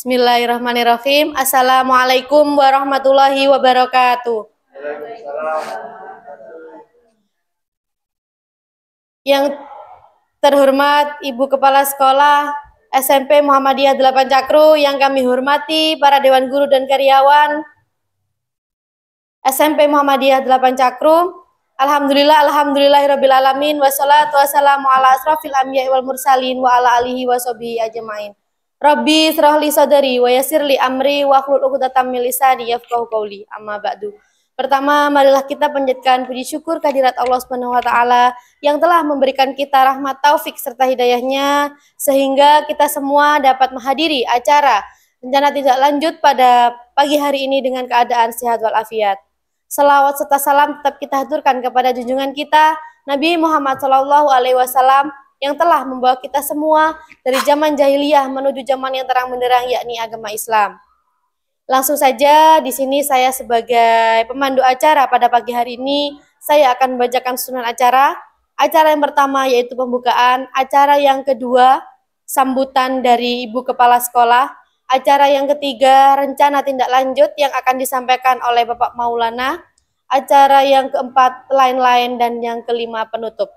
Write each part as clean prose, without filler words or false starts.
Bismillahirrahmanirrahim. Assalamualaikum warahmatullahi wabarakatuh. Yang terhormat Ibu Kepala Sekolah SMP Muhammadiyah 8 Cakru, yang kami hormati para Dewan Guru dan karyawan SMP Muhammadiyah 8 Cakru. Alhamdulillahirrabbilalamin. Wassalatu wassalamu ala asrafil anbiya'i wal mursalin wa ala alihi wa sahbihi ajma'in. Rabbi shrah li sadri wa yassir li amri wa hlul 'uqdatam min lisani yafqahu qawli. Amma ba'du. Pertama, marilah kita panjatkan puji syukur kehadirat Allah Subhanahu wa taala yang telah memberikan kita rahmat taufik serta hidayahnya sehingga kita semua dapat menghadiri acara rencana tindak lanjut pada pagi hari ini dengan keadaan sehat walafiat. Salawat serta salam tetap kita haturkan kepada junjungan kita Nabi Muhammad SAW yang telah membawa kita semua dari zaman jahiliyah menuju zaman yang terang benderang, yakni agama Islam. Langsung saja di sini saya sebagai pemandu acara pada pagi hari ini, saya akan membacakan susunan acara. Acara yang pertama yaitu pembukaan, acara yang kedua sambutan dari Ibu Kepala Sekolah, acara yang ketiga rencana tindak lanjut yang akan disampaikan oleh Bapak Maulana, acara yang keempat lain-lain, dan yang kelima penutup.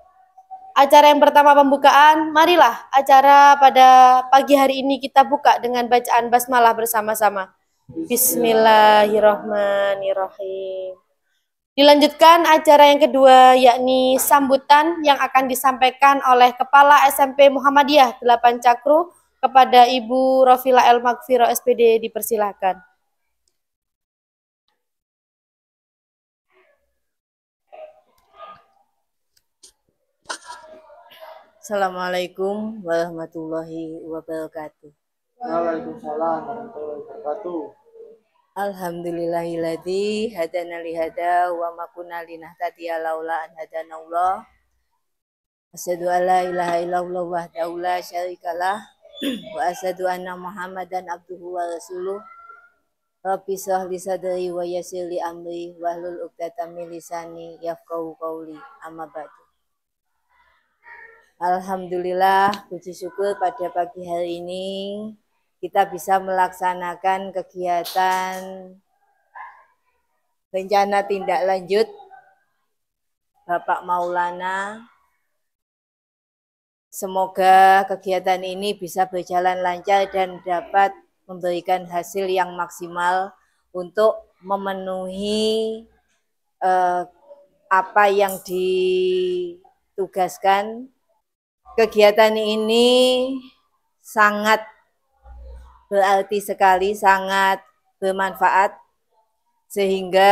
Acara yang pertama pembukaan, marilah acara pada pagi hari ini kita buka dengan bacaan basmalah bersama-sama. Bismillahirrahmanirrahim. Dilanjutkan acara yang kedua, yakni sambutan yang akan disampaikan oleh Kepala SMP Muhammadiyah 8 Cakru kepada Ibu Rofila El Magfiro SPD, dipersilahkan. Assalamualaikum warahmatullahi wabarakatuh. Waalaikumsalam warahmatullahi wabarakatuh. Alhamdulillahilladzi hadana lihada wa ma kunna linahtadiya laula an hadanallah. Asyhadu an la ilaha illallah wahdahu la syarikalah wa asyhadu anna Muhammadan abduhu wa rasuluh. Rabbi shrah li sadri wa yassir li amri wahlul 'uqdatam min lisani yafqahu qawli. Amma ba'du. Alhamdulillah, puji syukur pada pagi hari ini kita bisa melaksanakan kegiatan rencana tindak lanjut Bapak Maulana. Semoga kegiatan ini bisa berjalan lancar dan dapat memberikan hasil yang maksimal untuk memenuhi apa yang ditugaskan. Kegiatan ini sangat berarti sekali, sangat bermanfaat, sehingga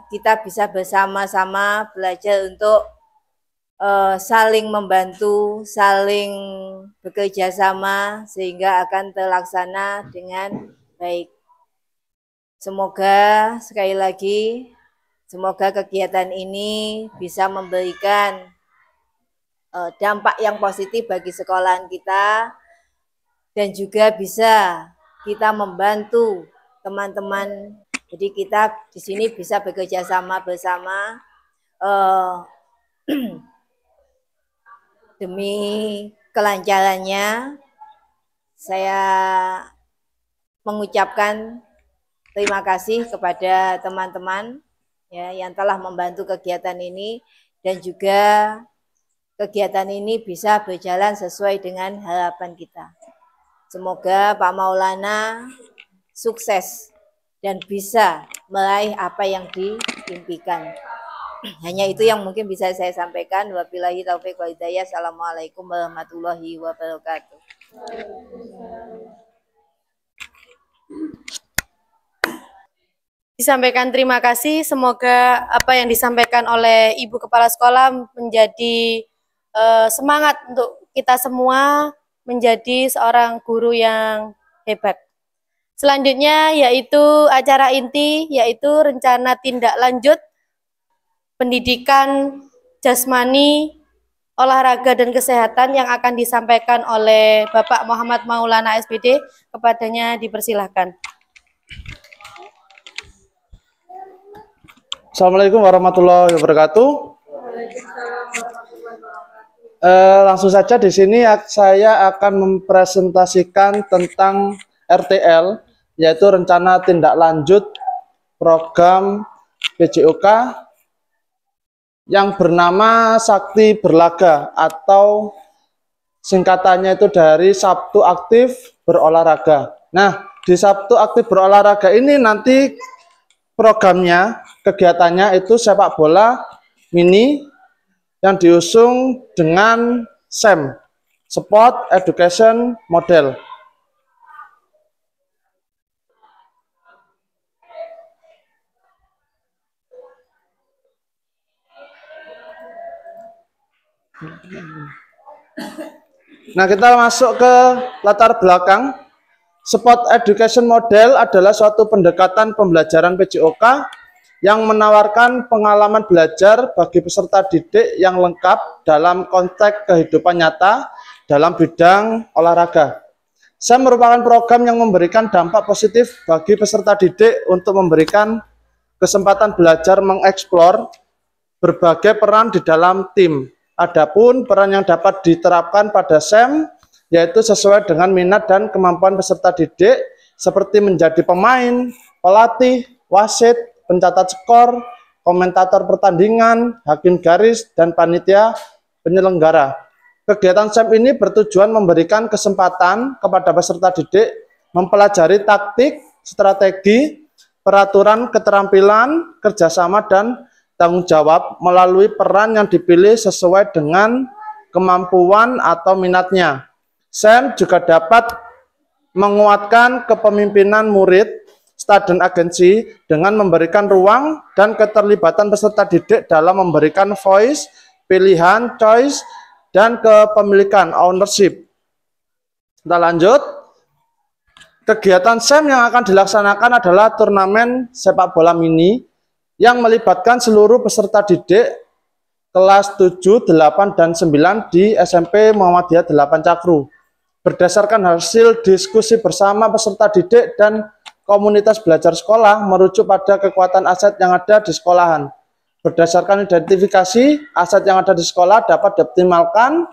kita bisa bersama-sama belajar untuk saling membantu, saling bekerja sama, sehingga akan terlaksana dengan baik. Semoga, sekali lagi, semoga kegiatan ini bisa memberikan dampak yang positif bagi sekolahan kita, dan juga bisa kita membantu teman-teman. Jadi kita di sini bisa bekerja sama bersama demi kelancarannya. Saya mengucapkan terima kasih kepada teman-teman ya yang telah membantu kegiatan ini, dan juga kegiatan ini bisa berjalan sesuai dengan harapan kita. Semoga Pak Maulana sukses dan bisa meraih apa yang diimpikan. Hanya itu yang mungkin bisa saya sampaikan. Wabillahi taufiq wal hidayah. Assalamualaikum warahmatullahi wabarakatuh. Disampaikan terima kasih. Semoga apa yang disampaikan oleh Ibu Kepala Sekolah menjadi semangat untuk kita semua menjadi seorang guru yang hebat. Selanjutnya yaitu acara inti, yaitu rencana tindak lanjut pendidikan jasmani, olahraga dan kesehatan yang akan disampaikan oleh Bapak Muhammad Maulana SPD. Kepadanya dipersilahkan. Assalamualaikum warahmatullahi wabarakatuh. Langsung saja di sini saya akan mempresentasikan tentang RTL, yaitu Rencana Tindak Lanjut Program PJOK yang bernama Sakti Berlaga atau singkatannya itu dari Sabtu Aktif Berolahraga. Nah, di Sabtu Aktif Berolahraga ini nanti programnya, kegiatannya itu sepak bola mini yang diusung dengan SEM, Sport Education Model. Nah, kita masuk ke latar belakang. Sport Education Model adalah suatu pendekatan pembelajaran PJOK yang menawarkan pengalaman belajar bagi peserta didik yang lengkap dalam konteks kehidupan nyata dalam bidang olahraga. SEM merupakan program yang memberikan dampak positif bagi peserta didik untuk memberikan kesempatan belajar mengeksplor berbagai peran di dalam tim. Adapun peran yang dapat diterapkan pada SEM yaitu sesuai dengan minat dan kemampuan peserta didik seperti menjadi pemain, pelatih, wasit, pencatat skor, komentator pertandingan, hakim garis, dan panitia penyelenggara. Kegiatan SEM ini bertujuan memberikan kesempatan kepada peserta didik mempelajari taktik, strategi, peraturan, keterampilan, kerjasama, dan tanggung jawab melalui peran yang dipilih sesuai dengan kemampuan atau minatnya. SEM juga dapat menguatkan kepemimpinan murid, staf dan agensi dengan memberikan ruang dan keterlibatan peserta didik dalam memberikan voice, pilihan, choice, dan kepemilikan, ownership. Kita lanjut. Kegiatan SEM yang akan dilaksanakan adalah turnamen sepak bola mini yang melibatkan seluruh peserta didik kelas 7, 8, dan 9 di SMP Muhammadiyah 8 Cakru. Berdasarkan hasil diskusi bersama peserta didik dan komunitas belajar sekolah merujuk pada kekuatan aset yang ada di sekolahan. Berdasarkan identifikasi, aset yang ada di sekolah dapat dioptimalkan,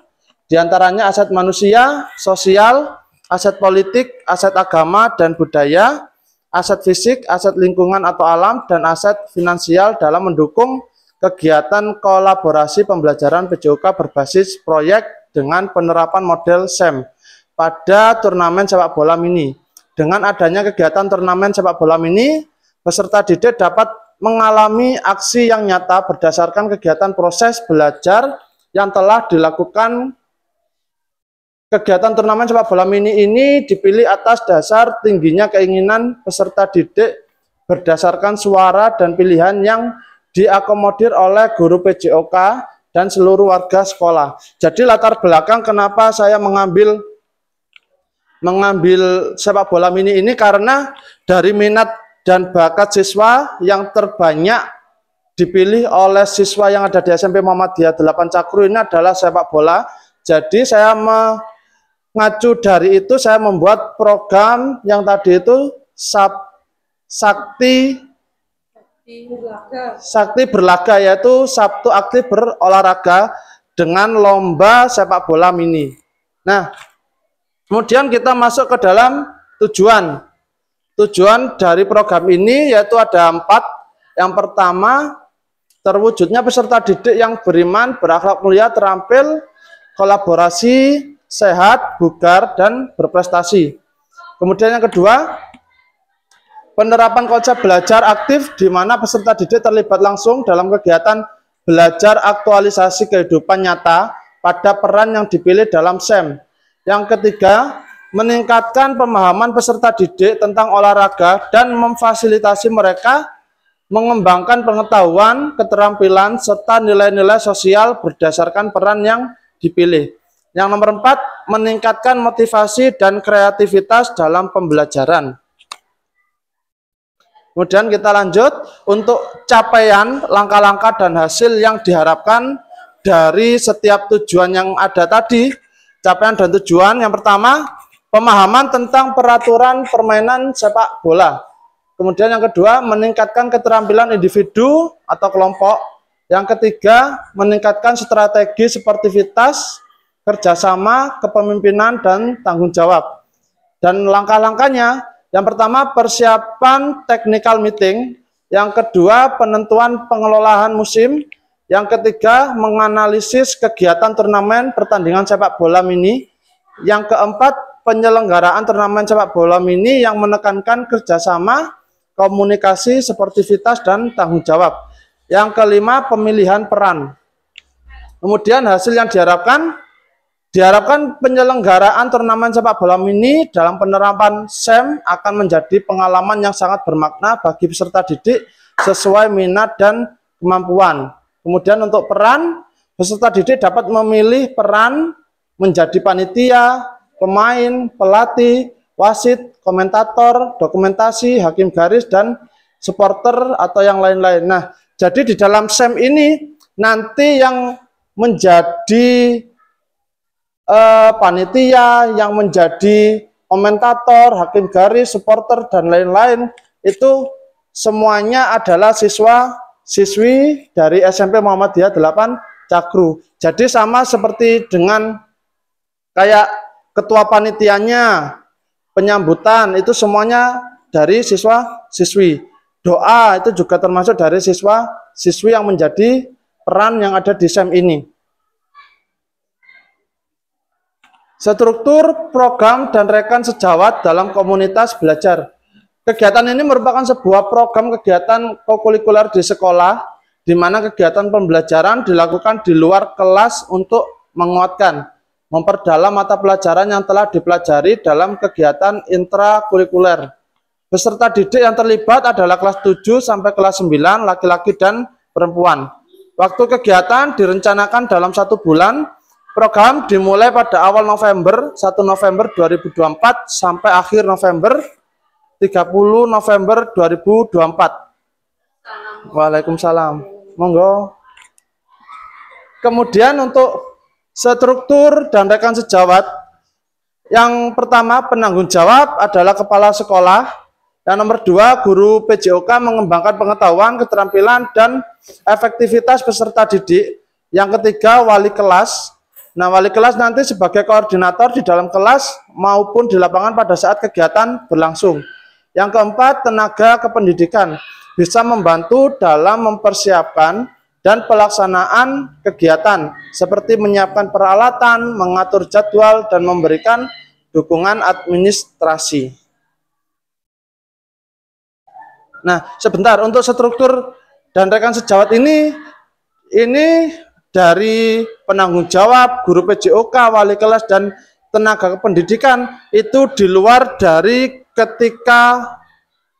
diantaranya aset manusia, sosial, aset politik, aset agama dan budaya, aset fisik, aset lingkungan atau alam, dan aset finansial dalam mendukung kegiatan kolaborasi pembelajaran PJOK berbasis proyek dengan penerapan model SEM pada turnamen sepak bola mini. Dengan adanya kegiatan turnamen sepak bola mini, peserta didik dapat mengalami aksi yang nyata berdasarkan kegiatan proses belajar yang telah dilakukan. Kegiatan turnamen sepak bola mini ini dipilih atas dasar tingginya keinginan peserta didik berdasarkan suara dan pilihan yang diakomodir oleh guru PJOK dan seluruh warga sekolah. Jadi latar belakang kenapa saya mengambil sepak bola mini ini karena dari minat dan bakat siswa yang terbanyak dipilih oleh siswa yang ada di SMP Muhammadiyah 8 Cakru ini adalah sepak bola. Jadi saya mengacu dari itu saya membuat program yang tadi itu Sakti Berlaga, yaitu Sabtu Aktif Berolahraga dengan lomba sepak bola mini. Nah, kemudian kita masuk ke dalam tujuan. Tujuan dari program ini yaitu ada 4. Yang pertama, terwujudnya peserta didik yang beriman, berakhlak mulia, terampil, kolaborasi, sehat, bugar, dan berprestasi. Kemudian yang kedua, penerapan konsep belajar aktif di mana peserta didik terlibat langsung dalam kegiatan belajar aktualisasi kehidupan nyata pada peran yang dipilih dalam SEM. Yang ketiga, meningkatkan pemahaman peserta didik tentang olahraga dan memfasilitasi mereka mengembangkan pengetahuan, keterampilan, serta nilai-nilai sosial berdasarkan peran yang dipilih. Yang nomor 4, meningkatkan motivasi dan kreativitas dalam pembelajaran. Kemudian kita lanjut untuk capaian, langkah-langkah dan hasil yang diharapkan dari setiap tujuan yang ada tadi. Capaian dan tujuan yang pertama, pemahaman tentang peraturan permainan sepak bola. Kemudian yang kedua, meningkatkan keterampilan individu atau kelompok. Yang ketiga, meningkatkan strategi sportivitas, kerjasama, kepemimpinan, dan tanggung jawab. Dan langkah-langkahnya, yang pertama persiapan technical meeting, yang kedua penentuan pengelolaan musim, yang ketiga menganalisis kegiatan turnamen pertandingan sepak bola mini, yang keempat penyelenggaraan turnamen sepak bola mini yang menekankan kerjasama, komunikasi, sportivitas, dan tanggung jawab. Yang kelima pemilihan peran. Kemudian hasil yang diharapkan penyelenggaraan turnamen sepak bola mini dalam penerapan SEM akan menjadi pengalaman yang sangat bermakna bagi peserta didik sesuai minat dan kemampuan. Kemudian untuk peran, peserta didik dapat memilih peran menjadi panitia, pemain, pelatih, wasit, komentator, dokumentasi, hakim garis, dan supporter atau yang lain-lain. Nah, jadi di dalam SEM ini nanti yang menjadi panitia, yang menjadi komentator, hakim garis, supporter, dan lain-lain itu semuanya adalah siswa-siswi dari SMP Muhammadiyah 8 Cakru. Jadi sama seperti dengan kayak ketua panitianya, penyambutan itu semuanya dari siswa-siswi. Doa itu juga termasuk dari siswa-siswi yang menjadi peran yang ada di SEM ini. Struktur, program, dan rekan sejawat dalam komunitas belajar. Kegiatan ini merupakan sebuah program kegiatan kokurikuler di sekolah, di mana kegiatan pembelajaran dilakukan di luar kelas untuk menguatkan, memperdalam mata pelajaran yang telah dipelajari dalam kegiatan intrakurikuler. Peserta didik yang terlibat adalah kelas 7 sampai kelas 9, laki-laki dan perempuan. Waktu kegiatan direncanakan dalam 1 bulan. Program dimulai pada awal November, 1 November 2024 sampai akhir November, 30 November 2024. Waalaikumsalam. Monggo. Kemudian untuk struktur dan rekan sejawat, yang pertama penanggung jawab adalah kepala sekolah, yang nomor 2 guru PJOK mengembangkan pengetahuan, keterampilan, dan efektivitas peserta didik, yang ketiga wali kelas. Nah, wali kelas nanti sebagai koordinator di dalam kelas maupun di lapangan pada saat kegiatan berlangsung. Yang keempat, tenaga kependidikan bisa membantu dalam mempersiapkan dan pelaksanaan kegiatan seperti menyiapkan peralatan, mengatur jadwal, dan memberikan dukungan administrasi. Nah, sebentar untuk struktur dan rekan sejawat ini dari penanggung jawab, guru PJOK, wali kelas, dan tenaga kependidikan itu di luar dari ketika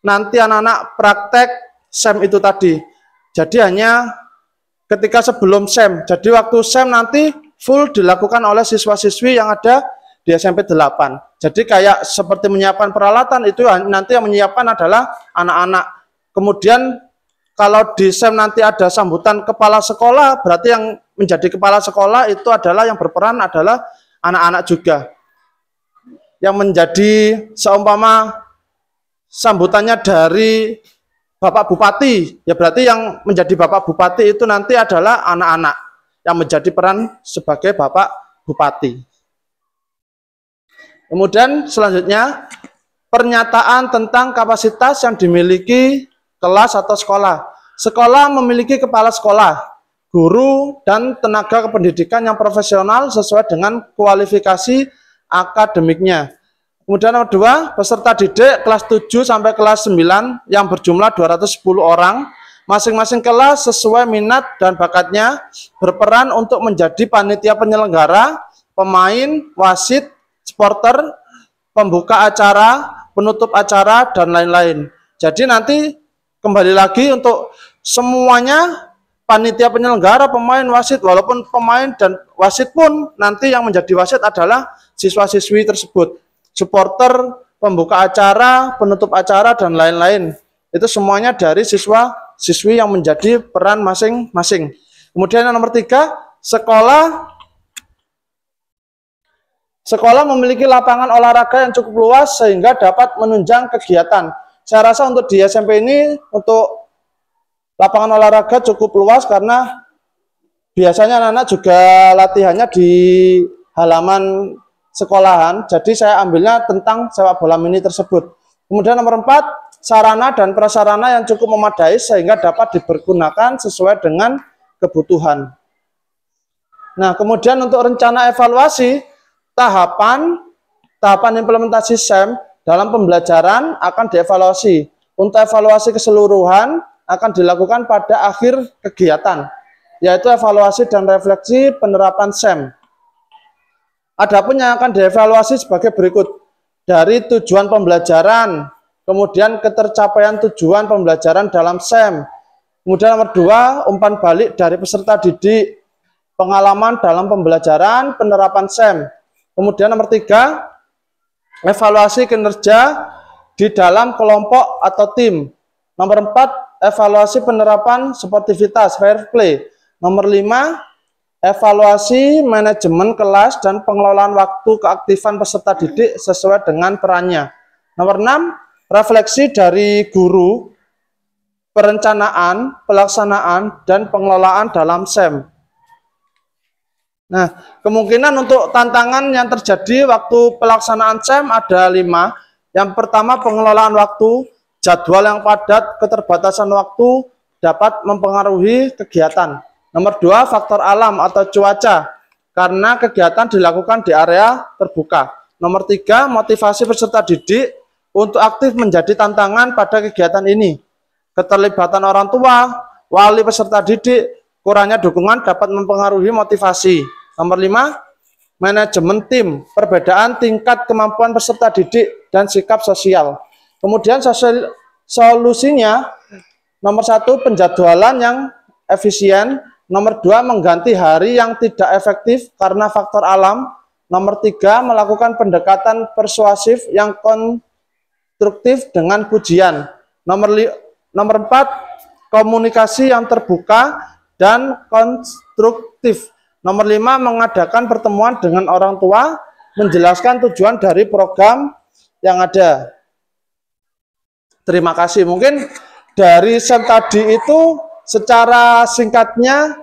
nanti anak-anak praktek SEM itu tadi. Jadi hanya ketika sebelum SEM. Jadi waktu SEM nanti full dilakukan oleh siswa-siswi yang ada di SMP 8. Jadi kayak seperti menyiapkan peralatan itu nanti yang menyiapkan adalah anak-anak. Kemudian kalau di SEM nanti ada sambutan kepala sekolah, berarti yang menjadi kepala sekolah itu adalah yang berperan adalah anak-anak juga. Yang menjadi seumpama sambutannya dari Bapak Bupati, ya berarti yang menjadi Bapak Bupati itu nanti adalah anak-anak yang menjadi peran sebagai Bapak Bupati. Kemudian selanjutnya pernyataan tentang kapasitas yang dimiliki kelas atau sekolah. Sekolah memiliki kepala sekolah, guru, dan tenaga kependidikan yang profesional sesuai dengan kualifikasi akademiknya. Kemudian nomor 2, peserta didik kelas 7 sampai kelas 9 yang berjumlah 210 orang. Masing-masing kelas sesuai minat dan bakatnya berperan untuk menjadi panitia penyelenggara, pemain, wasit, supporter, pembuka acara, penutup acara, dan lain-lain. Jadi nanti kembali lagi untuk semuanya panitia penyelenggara, pemain, wasit, walaupun pemain dan wasit pun nanti yang menjadi wasit adalah siswa-siswi tersebut. Supporter, pembuka acara, penutup acara, dan lain-lain. Itu semuanya dari siswa-siswi yang menjadi peran masing-masing. Kemudian yang nomor 3, sekolah memiliki lapangan olahraga yang cukup luas sehingga dapat menunjang kegiatan. Saya rasa untuk di SMP ini untuk lapangan olahraga cukup luas karena biasanya anak-anak juga latihannya di halaman sekolahan. Jadi saya ambilnya tentang sepak bola mini tersebut. Kemudian nomor 4, sarana dan prasarana yang cukup memadai sehingga dapat dipergunakan sesuai dengan kebutuhan. Nah, kemudian untuk rencana evaluasi, tahapan implementasi SEM dalam pembelajaran akan dievaluasi. Untuk evaluasi keseluruhan akan dilakukan pada akhir kegiatan, yaitu evaluasi dan refleksi penerapan SEM. Adapun yang akan dievaluasi sebagai berikut: dari tujuan pembelajaran, kemudian ketercapaian tujuan pembelajaran dalam SEM. Kemudian nomor 2, umpan balik dari peserta didik, pengalaman dalam pembelajaran, penerapan SEM. Kemudian nomor 3, evaluasi kinerja di dalam kelompok atau tim. Nomor 4, evaluasi penerapan sportivitas, fair play. Nomor 5, evaluasi manajemen kelas dan pengelolaan waktu keaktifan peserta didik sesuai dengan perannya. Nomor 6, refleksi dari guru, perencanaan, pelaksanaan, dan pengelolaan dalam SEM. Nah, kemungkinan untuk tantangan yang terjadi waktu pelaksanaan SEM ada 5. Yang pertama, pengelolaan waktu. Jadwal yang padat, keterbatasan waktu dapat mempengaruhi kegiatan. Nomor 2, faktor alam atau cuaca, karena kegiatan dilakukan di area terbuka. Nomor 3, motivasi peserta didik untuk aktif menjadi tantangan pada kegiatan ini. Keterlibatan orang tua, wali peserta didik, kurangnya dukungan dapat mempengaruhi motivasi. Nomor 5, manajemen tim, perbedaan tingkat kemampuan peserta didik dan sikap sosial. Kemudian solusinya, nomor 1, penjadwalan yang efisien. Nomor 2, mengganti hari yang tidak efektif karena faktor alam. Nomor 3, melakukan pendekatan persuasif yang konstruktif dengan pujian. Nomor 4, komunikasi yang terbuka dan konstruktif. Nomor 5, mengadakan pertemuan dengan orang tua, menjelaskan tujuan dari program yang ada. Terima kasih. Mungkin dari SEM tadi itu secara singkatnya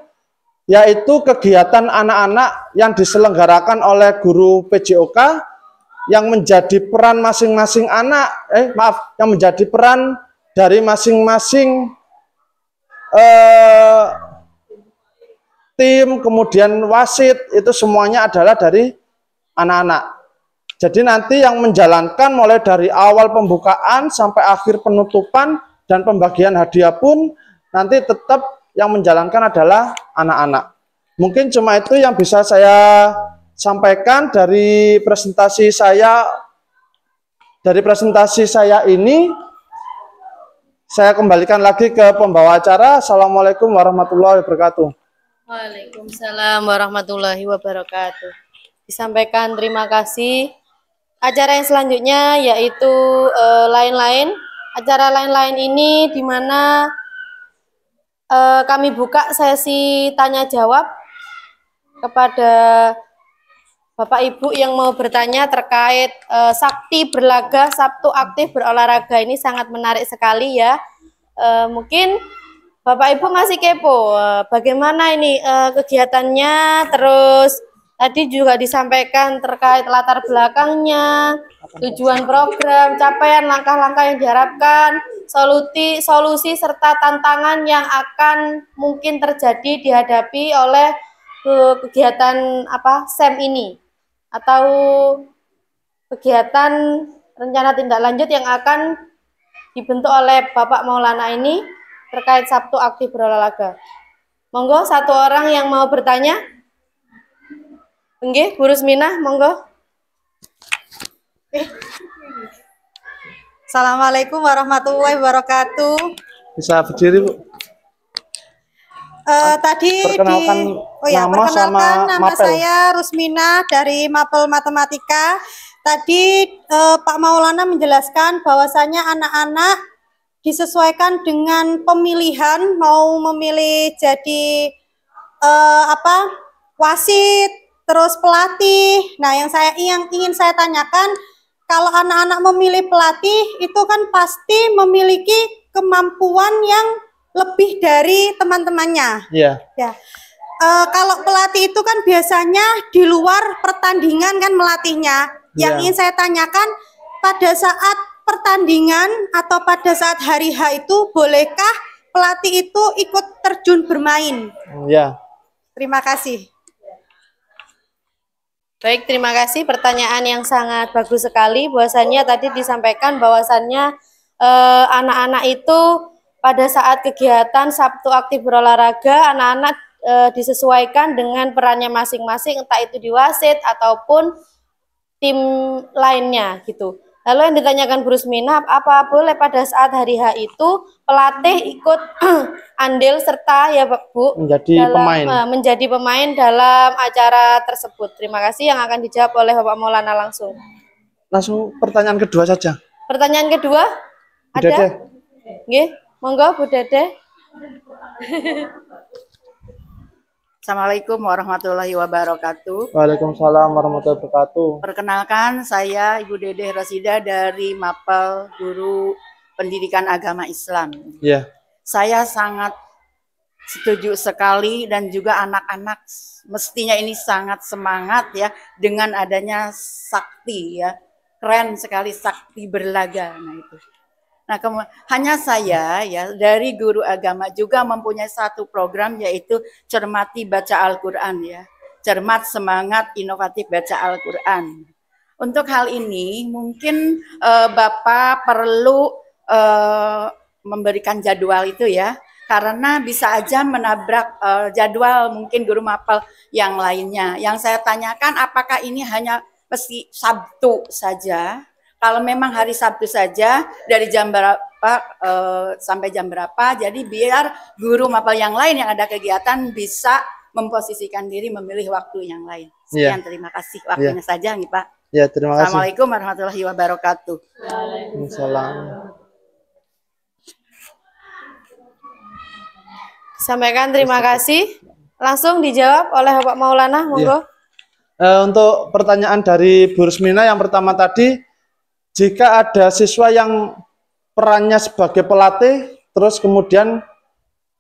yaitu kegiatan anak-anak yang diselenggarakan oleh guru PJOK yang menjadi peran masing-masing anak, yang menjadi peran dari masing-masing tim, kemudian wasit, itu semuanya adalah dari anak-anak. Jadi nanti yang menjalankan mulai dari awal pembukaan sampai akhir penutupan dan pembagian hadiah pun nanti tetap yang menjalankan adalah anak-anak. Mungkin cuma itu yang bisa saya sampaikan dari presentasi saya. Dari presentasi saya ini, saya kembalikan lagi ke pembawa acara. Assalamualaikum warahmatullahi wabarakatuh. Waalaikumsalam warahmatullahi wabarakatuh. Disampaikan terima kasih. Acara yang selanjutnya yaitu lain-lain. Acara lain-lain ini di mana kami buka sesi tanya jawab kepada Bapak Ibu yang mau bertanya terkait Sakti Berlaga Sabtu Aktif Berolahraga. Ini sangat menarik sekali ya. Mungkin Bapak Ibu masih kepo bagaimana ini kegiatannya, terus tadi juga disampaikan terkait latar belakangnya, tujuan program, capaian langkah-langkah yang diharapkan, solusi serta tantangan yang akan mungkin terjadi dihadapi oleh kegiatan SEM ini atau kegiatan rencana tindak lanjut yang akan dibentuk oleh Bapak Maulana ini terkait Sabtu Aktif Berolahraga. Monggo satu orang yang mau bertanya. Nggih, Bu Rusminah, monggo. Assalamualaikum warahmatullahi wabarakatuh. Bisa berdiri, Bu. Perkenalkan nama saya Rusminah dari Mapel Matematika. Tadi Pak Maulana menjelaskan bahwasanya anak-anak disesuaikan dengan pemilihan, mau memilih jadi wasit, terus pelatih. Nah, yang ingin saya tanyakan, kalau anak-anak memilih pelatih itu kan pasti memiliki kemampuan yang lebih dari teman-temannya. Iya. Ya. kalau pelatih itu kan biasanya di luar pertandingan kan melatihnya. Yang ingin saya tanyakan, pada saat pertandingan atau pada saat hari H itu bolehkah pelatih itu ikut terjun bermain? Ya. Terima kasih. Baik, terima kasih. Pertanyaan yang sangat bagus sekali. Bahwasannya tadi disampaikan bahwasannya anak-anak itu pada saat kegiatan Sabtu aktif berolahraga, anak-anak disesuaikan dengan perannya masing-masing, entah itu di wasit ataupun tim lainnya gitu. Lalu yang ditanyakan Bu Rusmina, apa boleh pada saat hari H itu pelatih ikut andil serta ya Bu Menjadi pemain. menjadi pemain dalam acara tersebut. Terima kasih, yang akan dijawab oleh Bapak Maulana langsung. Langsung pertanyaan kedua saja. Pertanyaan kedua Bu ada? Dede. Nggih, monggo Bu Dede. Assalamualaikum warahmatullahi wabarakatuh. Waalaikumsalam warahmatullahi wabarakatuh. Perkenalkan, saya Ibu Dede Rosida dari Mapel Guru Pendidikan Agama Islam. Ya. Saya sangat setuju sekali dan juga anak-anak mestinya ini sangat semangat ya dengan adanya sakti ya. Keren sekali sakti berlaga. Nah itu. Nah, hanya saya ya dari guru agama juga mempunyai satu program yaitu cermati baca Al-Qur'an ya. Cermat, semangat, inovatif baca Al-Qur'an. Untuk hal ini mungkin Bapak perlu memberikan jadwal itu ya. Karena bisa aja menabrak jadwal mungkin guru mapel yang lainnya. Yang saya tanyakan apakah ini hanya mesti Sabtu saja? Kalau memang hari Sabtu saja dari jam berapa sampai jam berapa, jadi biar guru mapel yang lain yang ada kegiatan bisa memposisikan diri memilih waktu yang lain. Sekian, terima kasih. Waktunya saja nih Pak. Ya, terima kasih. Assalamualaikum warahmatullahi wabarakatuh. Waalaikumsalam. Sampaikan terima kasih. Langsung dijawab oleh Bapak Maulana, monggo. Untuk pertanyaan dari Bu Rusmina yang pertama tadi, jika ada siswa yang perannya sebagai pelatih, terus kemudian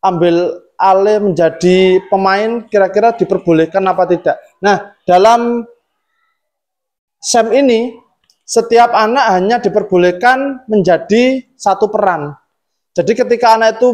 ambil alih menjadi pemain, kira-kira diperbolehkan apa tidak? Nah, dalam SEM ini, setiap anak hanya diperbolehkan menjadi satu peran. Jadi ketika anak itu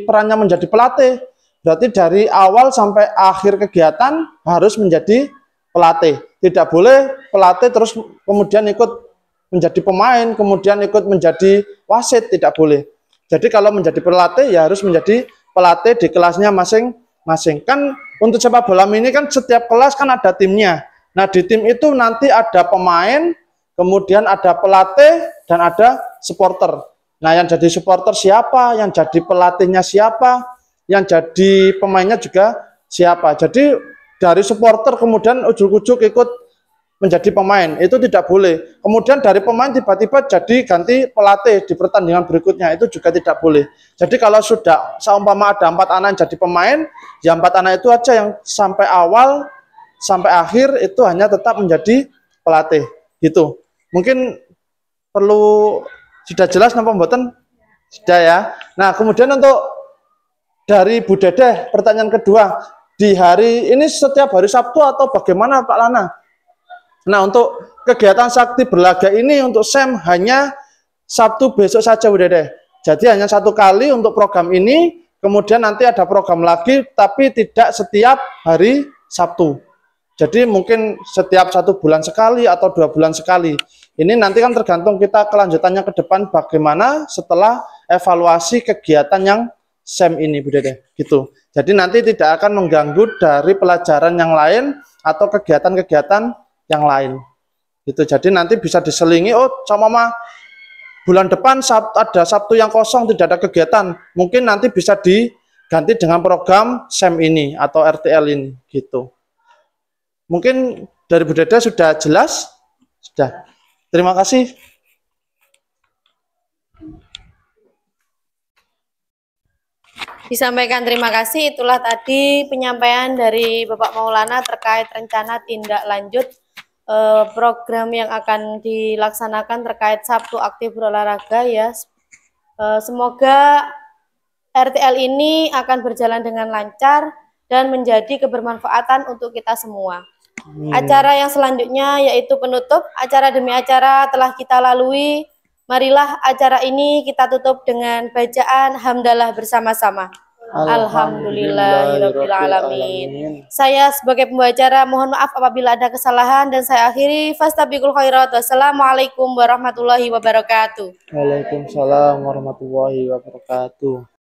perannya menjadi pelatih, berarti dari awal sampai akhir kegiatan harus menjadi pelatih. Tidak boleh pelatih terus kemudian ikut menjadi pemain, kemudian ikut menjadi wasit, tidak boleh. Jadi kalau menjadi pelatih ya harus menjadi pelatih di kelasnya masing-masing. Kan untuk sepak bola mini kan setiap kelas kan ada timnya. Nah di tim itu nanti ada pemain, kemudian ada pelatih dan ada supporter. Nah yang jadi supporter siapa, yang jadi pelatihnya siapa, yang jadi pemainnya juga siapa. Jadi dari supporter kemudian ujuk-ujuk ikut menjadi pemain, itu tidak boleh. Kemudian dari pemain tiba-tiba jadi ganti pelatih di pertandingan berikutnya, itu juga tidak boleh. Jadi kalau sudah seumpama ada 4 anak yang jadi pemain, ya 4 anak itu aja yang sampai awal sampai akhir itu hanya tetap menjadi pelatih gitu. Mungkin perlu sudah jelas napa mboten? Sudah ya. Nah, kemudian untuk dari Bu Dedeh, pertanyaan kedua, di hari ini setiap hari Sabtu atau bagaimana Pak Lana? Nah, untuk kegiatan sakti berlaga ini untuk SEM hanya Sabtu besok saja Bu Dedeh. Jadi hanya 1 kali untuk program ini, kemudian nanti ada program lagi, tapi tidak setiap hari Sabtu. Jadi mungkin setiap 1 bulan sekali atau 2 bulan sekali. Ini nanti kan tergantung kita kelanjutannya ke depan bagaimana setelah evaluasi kegiatan yang SEM ini Bu Dedeh. Gitu. Jadi nanti tidak akan mengganggu dari pelajaran yang lain atau kegiatan-kegiatan yang lain gitu. Jadi nanti bisa diselingi, oh sama mama bulan depan ada Sabtu yang kosong tidak ada kegiatan, mungkin nanti bisa diganti dengan program SEM ini atau RTL ini gitu. Mungkin dari Bu Dede sudah jelas? Sudah. Terima kasih. Disampaikan terima kasih. Itulah tadi penyampaian dari Bapak Maulana terkait rencana tindak lanjut program yang akan dilaksanakan terkait Sabtu aktif berolahraga ya. Semoga RTL ini akan berjalan dengan lancar dan menjadi kebermanfaatan untuk kita semua. Amin. Acara yang selanjutnya yaitu penutup. Acara demi acara telah kita lalui. Marilah acara ini kita tutup dengan bacaan hamdalah bersama-sama. Alhamdulillahirrabbilalamin. Saya sebagai pembacara mohon maaf apabila ada kesalahan dan saya akhiri. Fastabiqul khairat. Wassalamualaikum warahmatullahi wabarakatuh. Waalaikumsalam warahmatullahi wabarakatuh.